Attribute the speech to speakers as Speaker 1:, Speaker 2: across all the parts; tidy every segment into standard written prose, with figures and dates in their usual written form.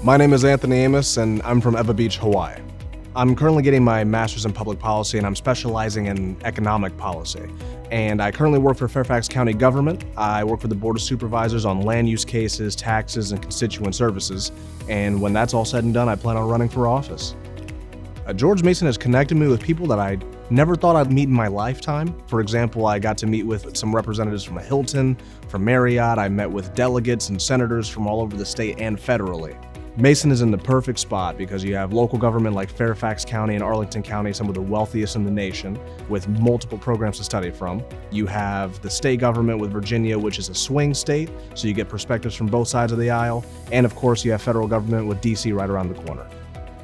Speaker 1: My name is Anthony Amos, and I'm from Eva Beach, Hawaii. I'm currently getting my master's in public policy, and I'm specializing in economic policy. And I currently work for Fairfax County government. I work for the Board of Supervisors on land use cases, taxes, and constituent services. And when that's all said and done, I plan on running for office. George Mason has connected me with people that I never thought I'd meet in my lifetime. For example, I got to meet with some representatives from Hilton, from Marriott. I met with delegates and senators from all over the state and federally. Mason is in the perfect spot because you have local government like Fairfax County and Arlington County, some of the wealthiest in the nation, with multiple programs to study from. You have the state government with Virginia, which is a swing state, so you get perspectives from both sides of the aisle. And of course, you have federal government with DC right around the corner.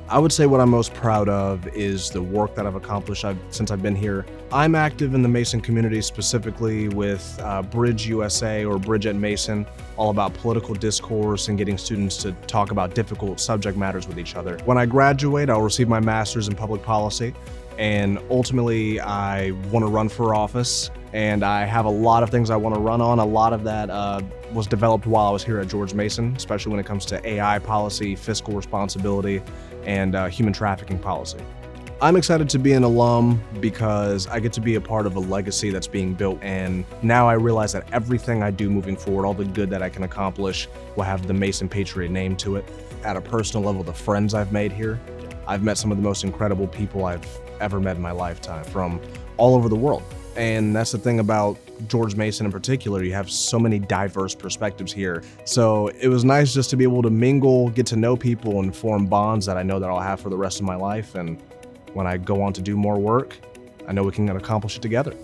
Speaker 1: I would say what I'm most proud of is the work that I've accomplished since I've been here. I'm active in the Mason community, specifically with Bridge USA or Bridge at Mason, all about political discourse and getting students to talk about difficult subject matters with each other. When I graduate, I'll receive my master's in public policy, and ultimately I want to run for office, and I have a lot of things I want to run on. A lot of that was developed while I was here at George Mason, especially when it comes to AI policy, fiscal responsibility, and human trafficking policy. I'm excited to be an alum because I get to be a part of a legacy that's being built, and now I realize that everything I do moving forward, all the good that I can accomplish, will have the Mason Patriot name to it. At a personal level, the friends I've made here, I've met some of the most incredible people I've ever met in my lifetime from all over the world. And that's the thing about George Mason in particular, you have so many diverse perspectives here. So it was nice just to be able to mingle, get to know people, and form bonds that I know that I'll have for the rest of my life. And when I go on to do more work, I know we can accomplish it together.